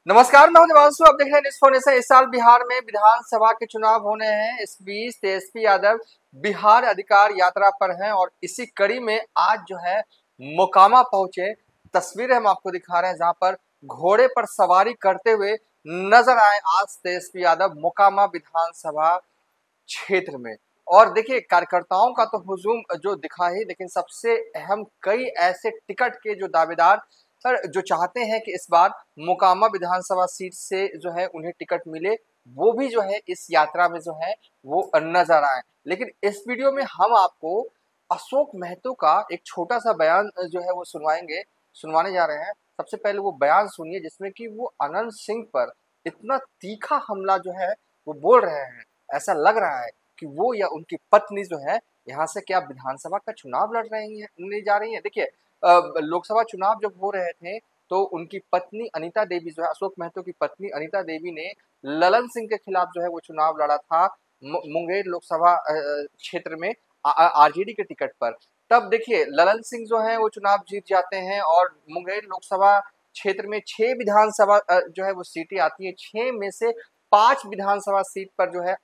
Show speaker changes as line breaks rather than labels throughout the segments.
नमस्कार, मैं हूं देवांशु। आप देख रहे हैं न्यूज़ फाउंडेशन। इस साल बिहार में विधानसभा के चुनाव होने हैं। इस बीच तेजस्वी यादव बिहार अधिकार यात्रा पर हैं और इसी कड़ी में आज जो है मोकामा पहुंचे। तस्वीरें हम आपको दिखा रहे हैं जहां पर घोड़े पर सवारी करते हुए नजर आए आज तेजस्वी यादव मोकामा विधानसभा क्षेत्र में। और देखिए, कार्यकर्ताओं का तो हुजूम जो दिखा ही, लेकिन सबसे अहम कई ऐसे टिकट के जो दावेदार जो चाहते हैं कि इस बार मोकामा विधानसभा सीट से जो है उन्हें टिकट मिले, वो भी जो है इस यात्रा में जो है वो नजर आए। लेकिन इस वीडियो में हम आपको अशोक महतो का एक छोटा सा बयान जो है वो सुनवाने जा रहे हैं। सबसे पहले वो बयान सुनिए जिसमें कि वो अनंत सिंह पर इतना तीखा हमला जो है वो बोल रहे हैं। ऐसा लग रहा है कि वो या उनकी पत्नी जो है यहाँ से क्या विधानसभा का चुनाव लड़ने जा रही है। देखिए, लोकसभा चुनाव जब हो रहे थे तो उनकी पत्नी अनीता देवी जो है, अशोक महतो की पत्नी अनीता देवी ने ललन सिंह के खिलाफ जो है वो चुनाव लड़ा था मुंगेर लोकसभा क्षेत्र में आरजेडी के टिकट पर। तब देखिए, ललन सिंह जो है वो चुनाव जीत जाते हैं और मुंगेर लोकसभा क्षेत्र में 6 विधानसभा जो है वो सीटें आती है। 6 में से 5 विधानसभा सीट पर जो है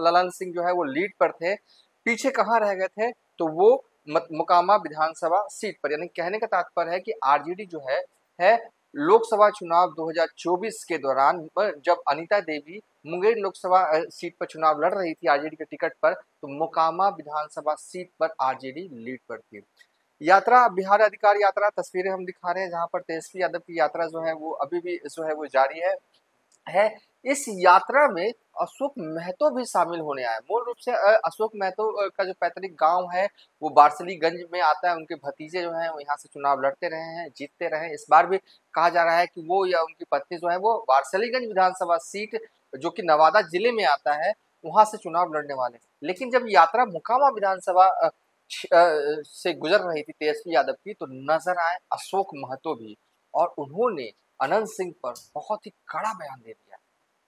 ललन सिंह जो है वो लीड पर थे। पीछे कहाँ रह गए थे, तो वो मोकामा विधानसभा सीट पर। यानी कहने का तात्पर्य है कि आरजेडी जो है लोकसभा चुनाव 2024 के दौरान जब अनीता देवी मुंगेर लोकसभा सीट पर चुनाव लड़ रही थी आरजेडी के टिकट पर, तो मोकामा विधानसभा सीट पर आरजेडी लीड पर थी। यात्रा, बिहार अधिकार यात्रा, तस्वीरें हम दिखा रहे हैं जहां पर तेजस्वी यादव की यात्रा जो है वो अभी भी जो है वो जारी है। इस यात्रा में अशोक महतो भी शामिल होने आए। मूल रूप से अशोक महतो का जो पैतृक गांव है वो बारसलीगंज में आता है। उनके भतीजे जो हैं वो यहाँ से चुनाव लड़ते रहे हैं, जीतते रहे हैं। इस बार भी कहा जा रहा है कि वो या उनकी पत्नी जो है वो बारसलीगंज विधानसभा सीट, जो कि नवादा जिले में आता है, वहां से चुनाव लड़ने वाले। लेकिन जब यात्रा मोकामा विधानसभा से गुजर रही थी तेजस्वी यादव की, तो नजर आए अशोक महतो भी, और उन्होंने अनंत सिंह पर बहुत ही कड़ा बयान दे दिया।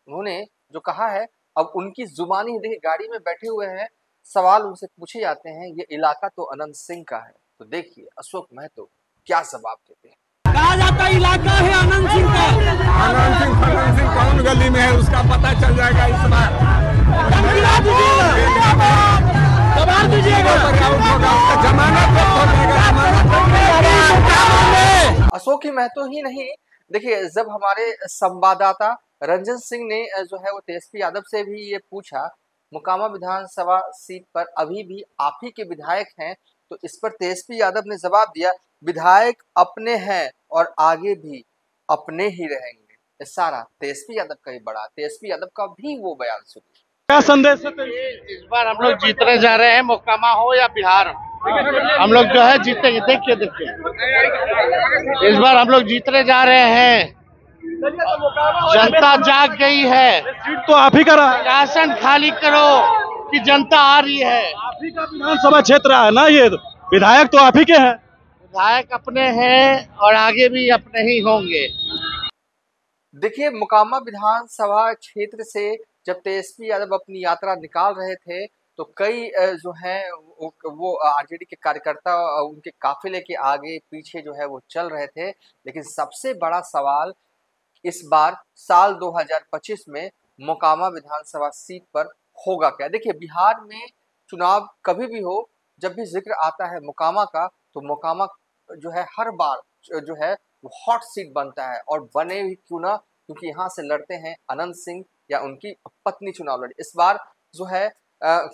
उन्होंने जो कहा है, अब उनकी जुबानी, देखिए गाड़ी में बैठे हुए हैं, सवाल उनसे पूछे जाते हैं, ये इलाका तो अनंत सिंह का है। तो देखिए अशोक महतो क्या जवाब देते हैं।
कहा जाता इलाका है अनंत सिंह का।
अनंत सिंह कौन गली में है उसका पता चल जाएगा इस बार।
दबा दीजिएगा।
अशोक ही महतो ही नहीं, देखिए जब हमारे संवाददाता रंजन सिंह ने जो है वो तेजस्वी यादव से भी ये पूछा, मोकामा विधानसभा सीट पर अभी भी आप ही के विधायक हैं, तो इस पर तेजस्वी यादव ने जवाब दिया, विधायक अपने हैं और आगे भी अपने ही रहेंगे। ये सारा तेजस्वी यादव का ही बड़ा, तेजस्वी यादव का भी वो बयान सुनिए।
क्या संदेश है?
इस बार हम लोग जीतने जा रहे हैं, मोकामा हो या बिहार, हम लोग जो है जीतेंगे। देखिए इस बार हम लोग जीतने जा रहे हैं। जनता जाग गई है।
सीट तो आप ही का रहा है।
आसन खाली करो कि जनता आ रही है।
आप ही का विधानसभा क्षेत्र है ना, ये विधायक तो आप ही के हैं।
विधायक अपने हैं और आगे भी अपने ही होंगे।
देखिए, मोकामा विधानसभा क्षेत्र से जब तेजस्वी यादव अपनी यात्रा निकाल रहे थे, तो कई जो हैं वो आरजेडी के कार्यकर्ता उनके काफिले के आगे पीछे जो है वो चल रहे थे। लेकिन सबसे बड़ा सवाल इस बार साल 2025 में मोकामा विधानसभा सीट पर होगा क्या। देखिए, बिहार में चुनाव कभी भी हो, जब भी जिक्र आता है मोकामा का, तो मोकामा जो है हर बार जो है वो हॉट सीट बनता है, और बने भी क्यों ना, क्योंकि यहाँ से लड़ते हैं अनंत सिंह या उनकी पत्नी चुनाव लड़ी। इस बार जो है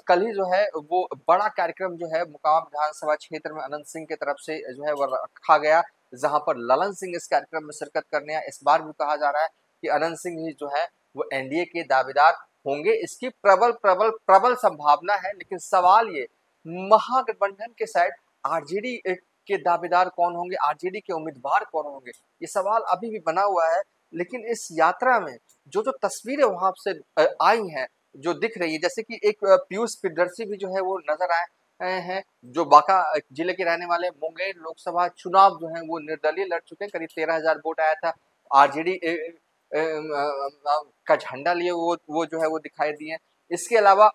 कल ही जो है वो बड़ा कार्यक्रम जो है मोकामा विधानसभा क्षेत्र में अनंत सिंह की तरफ से जो है वो रखा गया, जहां पर ललन सिंह इस कार्यक्रम में शिरकत करने आए। इस बार भी कहा जा रहा है कि अनंत सिंह ही जो है वो एनडीए के दावेदार होंगे। इसकी प्रबल प्रबल प्रबल संभावना है। लेकिन सवाल ये, महागठबंधन के साइड आरजेडी के दावेदार कौन होंगे, आरजेडी के उम्मीदवार कौन होंगे, ये सवाल अभी भी बना हुआ है। लेकिन इस यात्रा में जो जो तस्वीरें वहां से आई हैं, जो दिख रही है, जैसे कि एक पीयूष प्रियदर्शी भी जो है वो नजर आए हैं, जो बांका जिले के रहने वाले, मुंगेर लोकसभा चुनाव जो है वो निर्दलीय लड़ चुके हैं। करीब 13,000 वोट आया था। आरजेडी का झंडा लिए वो जो है वो दिखाई दिए। इसके अलावा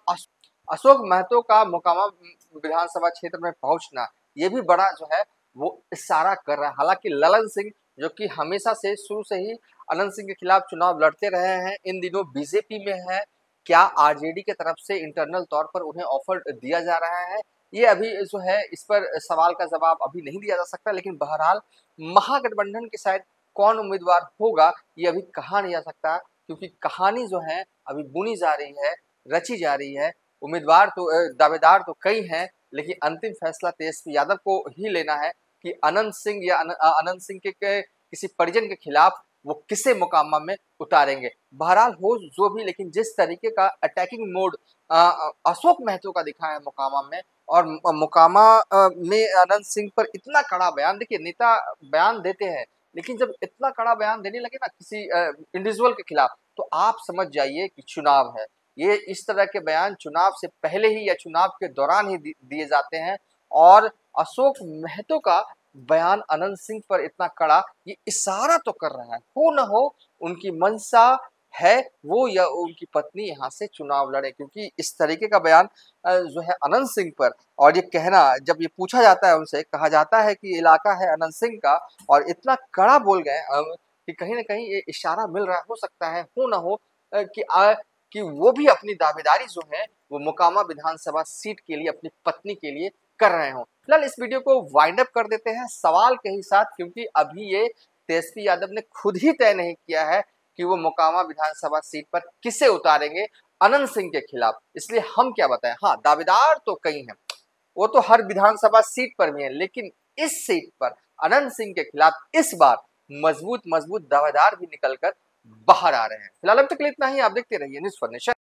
अशोक महतो का मोकामा विधानसभा क्षेत्र में पहुंचना, ये भी बड़ा जो है वो इशारा कर रहा है। हालांकि ललन सिंह जो कि हमेशा से शुरू से ही अनंत सिंह के खिलाफ चुनाव लड़ते रहे हैं, इन दिनों बीजेपी में है। क्या आरजेडी के तरफ से इंटरनल तौर पर उन्हें ऑफर दिया जा रहा है, ये अभी जो है इस पर सवाल का जवाब अभी नहीं दिया जा सकता। लेकिन बहरहाल महागठबंधन के साइड कौन उम्मीदवार होगा ये अभी कहा नहीं जा सकता, क्योंकि कहानी जो है अभी बुनी जा रही है, रची जा रही है। उम्मीदवार तो दावेदार तो कई हैं, लेकिन अंतिम फैसला तेजस्वी यादव को ही लेना है कि अनंत सिंह या अनंत सिंह के किसी परिजन के खिलाफ वो किसे मोकामा में उतारेंगे। बहरहाल हो जो भी, लेकिन जिस तरीके का अटैकिंग मोड अशोक महतो का दिखा है मोकामा में, और मोकामा में अनंत सिंह पर इतना कड़ा बयान, देखिए नेता बयान देते हैं, लेकिन जब इतना कड़ा बयान देने लगे ना किसी इंडिविजुअल के खिलाफ, तो आप समझ जाइए कि चुनाव है। ये इस तरह के बयान चुनाव से पहले ही या चुनाव के दौरान ही दिए जाते हैं, और अशोक महतो का बयान अनंत सिंह पर इतना कड़ा, ये इशारा तो कर रहा है हो न हो उनकी मंशा है वो या उनकी पत्नी यहाँ से चुनाव लड़े, क्योंकि इस तरीके का बयान जो है अनंत सिंह पर, और ये कहना जब ये पूछा जाता है उनसे, कहा जाता है कि इलाका है अनंत सिंह का, और इतना कड़ा बोल गए कि कहीं ना कहीं ये इशारा मिल रहा हो सकता है हो न हो कि वो भी अपनी दावेदारी जो है वो मोकामा विधानसभा सीट के लिए अपनी पत्नी के लिए कर रहे हो। फिलहाल इस वीडियो को वाइंड अप कर देते हैं सवाल के ही साथ, क्योंकि अभी ये तेजस्वी यादव ने खुद ही तय नहीं किया है कि वो मोकामा विधानसभा सीट पर किसे उतारेंगे अनंत सिंह के खिलाफ, इसलिए हम क्या बताएं। हाँ, दावेदार तो कई हैं, वो तो हर विधानसभा सीट पर भी है, लेकिन इस सीट पर अनंत सिंह के खिलाफ इस बार मजबूत दावेदार भी निकलकर बाहर आ रहे हैं। फिलहाल अब तक इतना ही, आप देखते रहिए न्यूज़ फॉर नेशन।